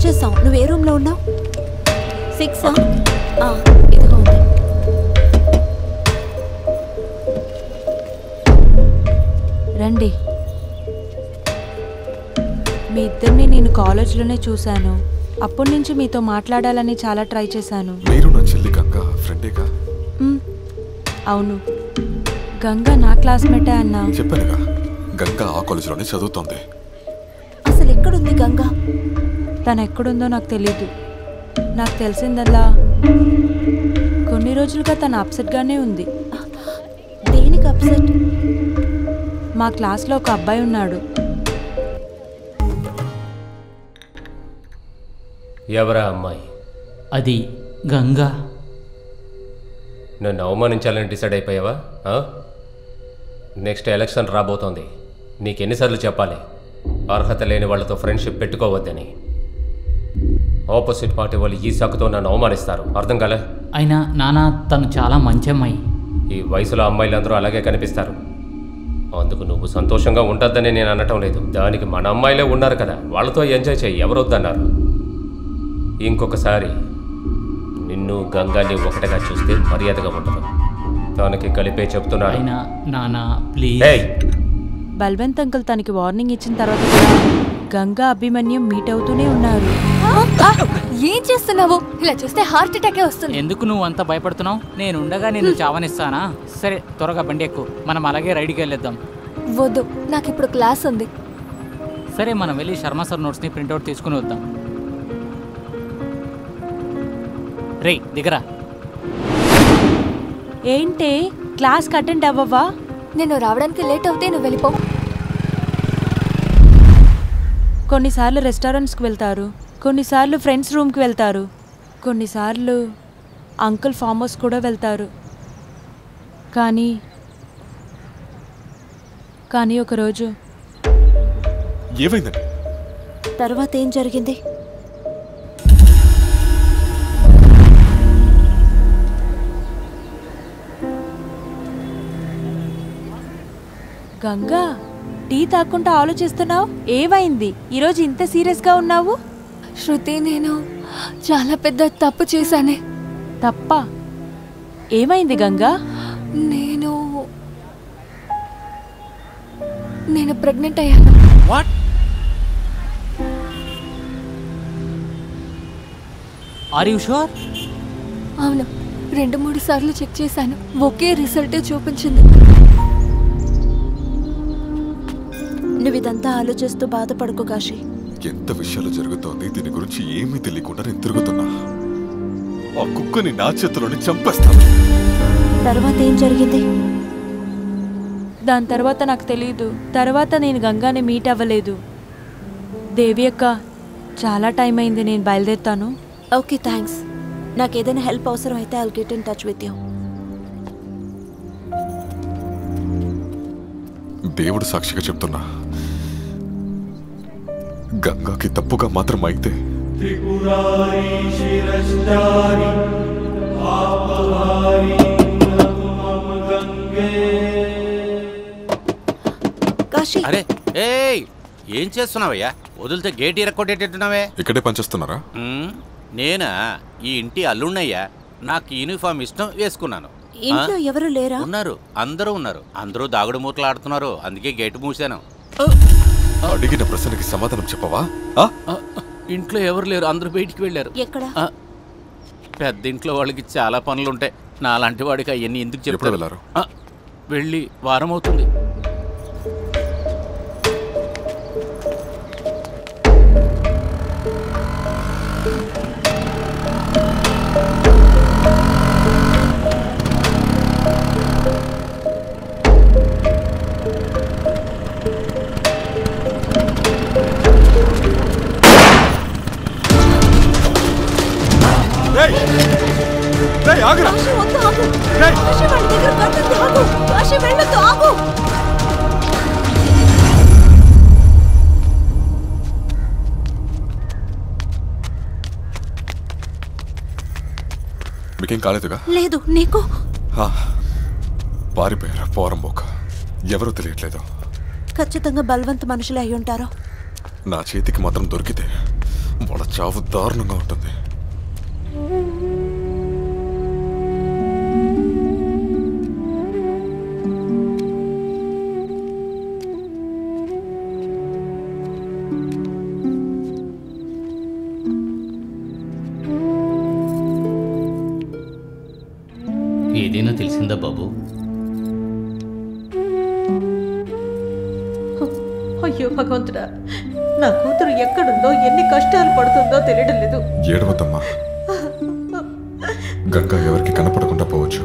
వచ్చేసాం. నువ్వు ఏ రూమ్లో ఉన్నావు? 6 ఇదిగో ఉంది. రండి. మీ ఇద్దరిని నేను కాలేజ్లోనే చూశాను. అప్పటి నుంచి మీతో మాట్లాడాలని చాలా ట్రై చేశాను. మీరు నా చెల్లి గంగా ఫ్రెండేగా? అవును, గంగా నా క్లాస్మేటే అన్నా. చెప్పానుగా, గంగా ఆ కాలేజ్లోనే చదువుతోంది. అసలు ఎక్కడుంది గంగా? తను ఎక్కడుందో నాకు తెలీదు. నాకు తెలిసిందల్లా కొన్ని రోజులుగా తను అప్సెట్గానే ఉంది. దేనికి అప్సెట్? మా క్లాస్లో ఒక అబ్బాయి ఉన్నాడు. ఎవరా అమ్మాయి? అది గంగా. నన్ను అవమానించాలని డిసైడ్ అయిపోయావా? నెక్స్ట్ ఎలక్షన్ రాబోతోంది. నీకెన్నిసార్లు చెప్పాలి అర్హత లేని వాళ్ళతో ఫ్రెండ్షిప్ పెట్టుకోవద్దని? ఆపోజిట్ పార్టీ వాళ్ళు ఈ సాకుతో నన్ను అవమానిస్తారు. అర్థం కాలే? అయినా నాన్న, తను చాలా మంచి అమ్మాయి. ఈ వయసులో అమ్మాయిలందరూ అలాగే కనిపిస్తారు. అందుకు నువ్వు సంతోషంగా ఉంటుందని నేను అనటం లేదు. దానికి మన అమ్మాయిలే ఉన్నారు కదా, వాళ్ళతో ఎంజాయ్ చెయ్యి. ఎవరొద్దన్నారు? ఇంకొకసారి నిన్ను గంగాని ఒకటిగా చూస్తే మర్యాదగా ఉండదు. తనకి కలిపే చెప్తున్నాను. అయినా నాన్న ప్లీజ్. బల్వంత్ అంకుల్ తనకి వార్నింగ్ ఇచ్చిన తర్వాత కూడా గంగా అభిమన్యం మీట్ అవుతూనే ఉన్నారు. ఏం చేస్తున్నావు? ఇలా చూస్తే హార్ట్ అటాకే వస్తుంది. ఎందుకు నువ్వు అంత భయపడుతున్నావు? నేను ఉండగా నేను చావనిస్తానా? సరే, త్వరగా బండి ఎక్కు, మనం అలాగే రైడ్కి వెళ్ళేద్దాం. వద్దు, నాకు ఇప్పుడు క్లాస్ ఉంది. సరే, మనం వెళ్ళి శర్మ సార్ నోట్స్ని ప్రింట్అవుట్ తీసుకుని వద్దాం. రే దిగరా. ఏంటి క్లాస్కి అటెండ్ అవ్వవా? నేను రావడానికి లేట్ అవుతే నువ్వు వెళ్ళిపో. కొన్నిసార్లు రెస్టారెంట్స్కి వెళ్తారు, కొన్నిసార్లు ఫ్రెండ్స్ రూమ్కి వెళ్తారు, కొన్నిసార్లు అంకుల్ ఫామ్ హౌస్ కూడా వెళ్తారు. కానీ ఒకరోజు ఏమైందండి? తర్వాత ఏం జరిగింది? గంగా, టీ తాక్కుంటా ఆలోచిస్తున్నావు. ఏమైంది ఈరోజు ఇంత సీరియస్గా ఉన్నావు? శృతి, నేను చాలా పెద్ద తప్పు చేశానే. తప్ప? ఏమైంది గంగా? నేను ప్రెగ్నెంట్ అయ్యాను. వాట్? Are you sure? అవును, 2-3 సార్లు చెక్ చేశాను. ఒకే రిజల్టే చూపించింది. నువ్వు ఇదంతా ఆలోచిస్తూ బాధపడుకో కాశీ. ఎంత విషయాలు జరుగుతోంది, దీని గురించి ఏమీ తెలియకుండా నేను తిరుగుతున్నా. ఆ కుక్కని నా చేతిలోని చంపేస్తాను. తర్వాత ఏం జరిగింది? దాని తర్వాత నాకు తెలీదు. తర్వాత నేను గంగాని మీట్ అవ్వలేదు. దేవి అక్క, చాలా టైం అయింది, నేను బయలుదేరుతాను. Okay, thanks. నాకు ఏదైనా హెల్ప్ అవసరం అయితే I'll get in touch with you. దేవుడు సాక్షిగా చెప్తున్నా, గంగాకి తప్పుగా మాత్రం అయితే అరే ఏయ్, ఏం చేస్తున్నావయ్యా? వదిలితే గేట్ ఇరక్కొట్టేటట్టున్నావే. ఇక్కడే పనిచేస్తున్నారా? నేనా? ఈ ఇంటి అల్లున్నయ్యా. నాకు యూనిఫామ్ ఇష్టం, వేసుకున్నాను. ఇంట్లో ఎవరు లేరా? ఉన్నారు, అందరూ ఉన్నారు. అందరూ దాగుడు మూతలు ఆడుతున్నారు, అందుకే గేట్ మూసాను. అడిగిన ప్రశ్నకి సమాధానం చెప్పవా? ఇంట్లో ఎవరు లేరు, అందరూ బయటికి వెళ్ళారు. ఎక్కడ? పెద్ద ఇంట్లో వాళ్ళకి చాలా పనులుంటాయి. నాలాంటి వాడికి అవన్నీ ఎందుకు చెప్పారు? వెళ్ళి వారం అవుతుంది. మీకేం కాలేదుగా? లేదు. నీకు? పారిపోయారా పోరంబోక? ఎవరో తెలియట్లేదు. ఖచ్చితంగా బల్వంత్ మనుషులు అయి ఉంటారు. నా చేతికి మాత్రం దొరికితే వాళ్ళ చావు దారుణంగా ఉంటుంది. ఏదైనా తెలిసిందా బాబు? అయ్యో భగవంతుడా, నా కూతురు ఎక్కడుందో ఎన్ని కష్టాలు పడుతుందో తెలియడం లేదు. ఏడవద్దమ్మా. గంగా ఎవరికి కనపడకుండా పోవచ్చు,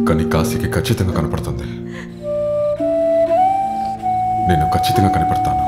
కానీ కాశీకి ఖచ్చితంగా కనపడుతుంది. నేను ఖచ్చితంగా కనపడతాను.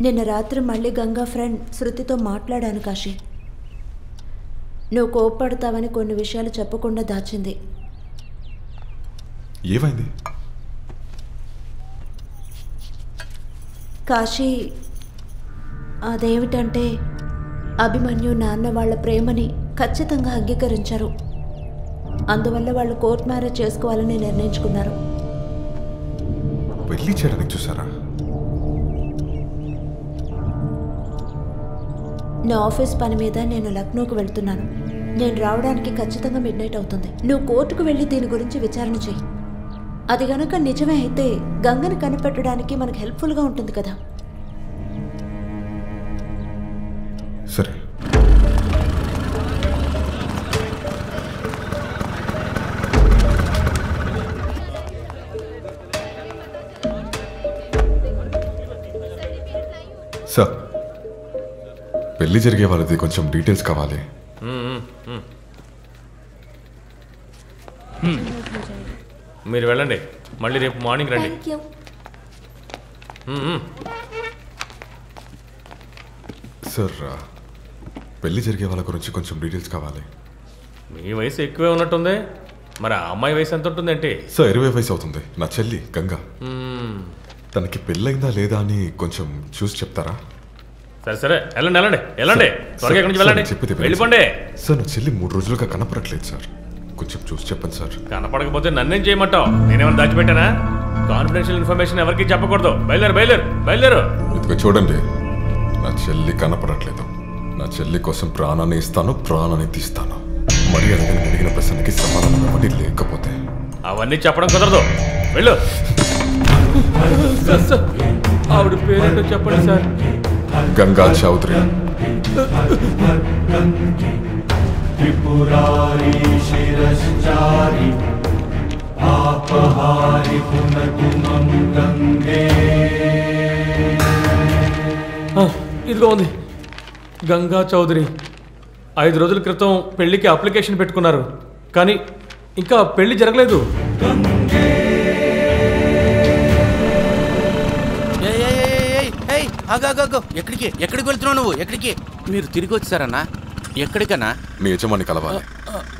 నిన్న రాత్రి మళ్ళీ గంగా ఫ్రెండ్ శృతితో మాట్లాడాను కాశీ. నువ్వు కోప్పడతావని కొన్ని విషయాలు చెప్పకుండా దాచింది. ఏమైంది కాశీ? అదేమిటంటే అభిమన్యు నాన్న వాళ్ళ ప్రేమని ఖచ్చితంగా అంగీకరించారు. అందువల్ల వాళ్ళు కోర్ట్ మ్యారేజ్ చేసుకోవాలని నిర్ణయించుకున్నారు. పెళ్లి చేయడానికి చూసారా? నా ఆఫీస్ పని మీద నేను లక్నోకి వెళ్తున్నాను. నేను రావడానికి ఖచ్చితంగా మిడ్ నైట్ అవుతుంది. నువ్వు కోర్టుకు వెళ్ళి దీని గురించి విచారణ చెయ్యి. అది గనక నిజమే అయితే గంగని కనిపెట్టడానికి మనకు హెల్ప్ఫుల్గా ఉంటుంది కదా. సరే. సార్, పెళ్లి జరిగే వాళ్ళది కొంచెం డీటెయిల్స్ కావాలి. మీరు వెళ్ళండి, మళ్ళీ రేపు మార్నింగ్ రండి. సార్, పెళ్లి జరిగే వాళ్ళ గురించి కొంచెం డీటెయిల్స్ కావాలి. మీ వయసు ఎక్కువే ఉన్నట్టుంది. మరి ఆ అమ్మాయి వయసు ఎంత ఉంటుందంటే? సార్, 20 వయసు అవుతుంది. నా చెల్లి గంగా. తనకి పెళ్ళైందా లేదా అని కొంచెం చూసి చెప్తారా? సరే సరే, వెళ్ళండి వెళ్ళండి వెళ్ళండి, త్వరగా ఇక్కడి నుంచి వెళ్ళండి, వెళ్ళిపోండి. సార్, నా చెల్లి 3 రోజులుగా కనపడట్లేదు సార్. కొంచెం చూసి చెప్పండి సార్. కనపడకపోతే నన్నేం చేయమంటావు? నేనేమైనా దాచిపెట్టానా? కాన్ఫిడెన్షియల్ ఇన్ఫర్మేషన్ ఎవరికి చెప్పకూడదు. బయలుదేరు బయలుదేరు బయలుదేరు. ఇదిగో చూడండి, నా చెల్లి కనపడట్లేదు. నా చెల్లి కోసం ప్రాణాన్ని ఇస్తాను, ప్రాణాన్ని తీస్తాను. మరి అడిగిన ప్రశ్నకి సమాధానం ఇవ్వండి, లేకపోతే అవన్నీ చెప్పడం కుదరదు. వెళ్ళు. ఆవిడ పేరేంటో చెప్పండి సార్. గంగా చౌదరి. ఇదిగో ఉంది, గంగా చౌదరి. 5 రోజుల క్రితం పెళ్లికి అప్లికేషన్ పెట్టుకున్నారు, కానీ ఇంకా పెళ్లి జరగలేదు. ఎక్కడికి వెళ్తున్నావు నువ్వు? ఎక్కడికి? మీరు తిరిగి వచ్చారన్నా? ఎక్కడికన్నా? మీ యజమాని కలవాలి.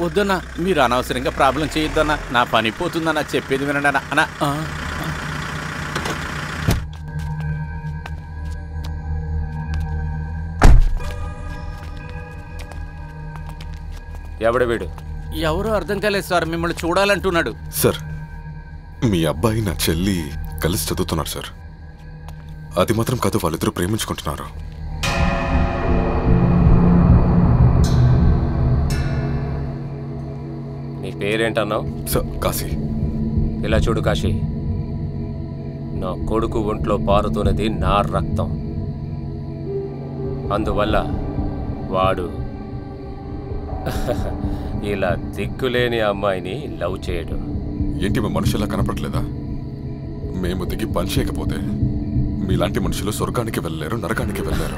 వద్దన్నా, మీరు అనవసరంగా ప్రాబ్లం చేయొద్దన్నా. నా పని పోతుందన్నా, చెప్పేది వినండి అన్నా. ఎవడు వీడు? ఎవరో అర్థం కాలేదు సార్, మిమ్మల్ని చూడాలంటున్నాడు. సార్, మీ అబ్బాయి నా చెల్లి కలిసి చదువుతున్నారు సార్. అది మాత్రం కాదు, వాళ్ళిద్దరూ ప్రేమించుకుంటున్నారు. నీ పేరేంటన్నావు? సార్, కాశీ. ఇలా చూడు కాశీ, నా కొడుకు ఒంట్లో పారుతున్నది నా రక్తం. అందువల్ల వాడు ఇలా దిక్కులేని అమ్మాయిని లవ్ చేయడు. ఏంటి, మేము మనుషులా కనపడలేదా? మేము దిగి పని చేయకపోతే మీలాంటి మనుషులు స్వర్గానికి వెళ్ళలేరు, నరకానికి వెళ్ళలేరు.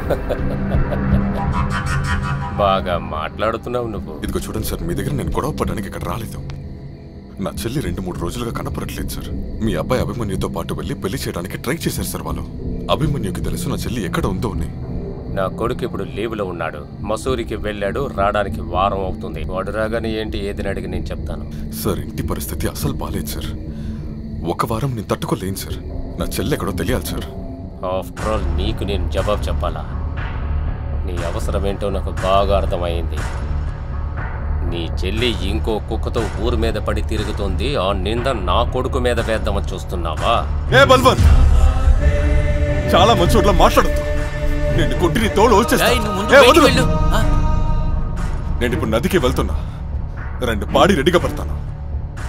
బాగా మాట్లాడుతున్నావు నువ్వు. ఇదిగో చూడండి సార్, మీ దగ్గర నేను గొడవ పడడానికి ఇక్కడ రాలేదు. నా చెల్లి 2-3 రోజులుగా కనపడట్లేదు సార్. మీ అబ్బాయి అభిమన్యుతో పాటు వెళ్ళి పెళ్లి చేయడానికి ట్రై చేశారు సార్ వాళ్ళు. అభిమన్యుకి తెలుసు నా చెల్లి ఎక్కడ ఉందో అని. నా కొడుకు ఇప్పుడు లీవ్లో ఉన్నాడు. మసూరికి వెళ్ళాడు, రావడానికి వారం అవుతుంది. వాడు రాగానే ఏంటి ఏదని అడిగి నేను చెప్తాను. సార్ ఇంటి పరిస్థితి అసలు బాలేదు సార్. ఒక వారం నేను తట్టుకోలేను సార్. నా చెల్లి ఎక్కడో తెలియాలి సార్. ఆఫ్టర్ ఆల్ నీకు నేను జవాబు చెప్పాలా? నీ అవసరం ఏంటో నాకు బాగా అర్థమైంది. నీ చెల్లి ఇంకో కుక్కతో ఊరు మీద పడి తిరుగుతుంది. ఆ నింద నా కొడుకు మీద వేద్దామని చూస్తున్నావా? ఏ బల్వంత్, చాలా మంచోట్లా మాట్లాడుతూ నేను కొట్టి నీ తోలు నేను ఇప్పుడు నదికి వెళ్తున్నా. 2 పాడి రెడీగా పడతాను.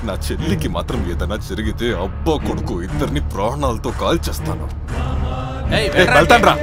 నా చెల్లికి మాత్రం ఏదైనా జరిగితే అబ్బా కొడుకు ఇద్దరిని ప్రాణాలతో కాల్చేస్తాను. వెళ్తాను రా.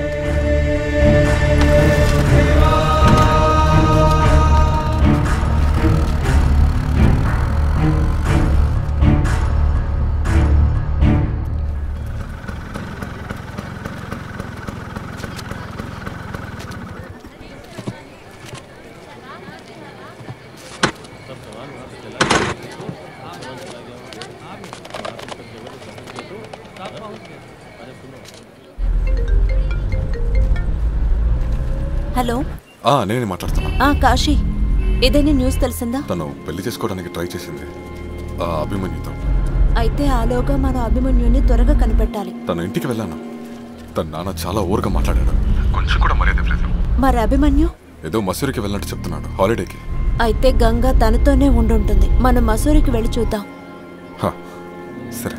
హలో, నేనే మాట్లాడుతున్నా. కాశీ, ఏదైనా న్యూస్ తెలిసిందా? తను పెళ్లి చేసుకోవడానికి ట్రై చేసింది అభిమన్యుతో. అయితే ఆలోగా మన అభిమన్యుని త్వరగా కనిపెట్టాలి. తను ఇంటికి వెళ్ళాను. తన నాన్న చాలా ఊరుగా మాట్లాడాడు. కొంచెం కూడా మర్యాద లేదు. మరి అభిమన్యు ఏదో మసూరికి వెళ్ళినట్టు చెప్తున్నాడు, హాలిడేకి. అయితే గంగా తనతోనే ఉండుంటుంది. మనం మసూరికి వెళ్ళి చూద్దాం. సరే.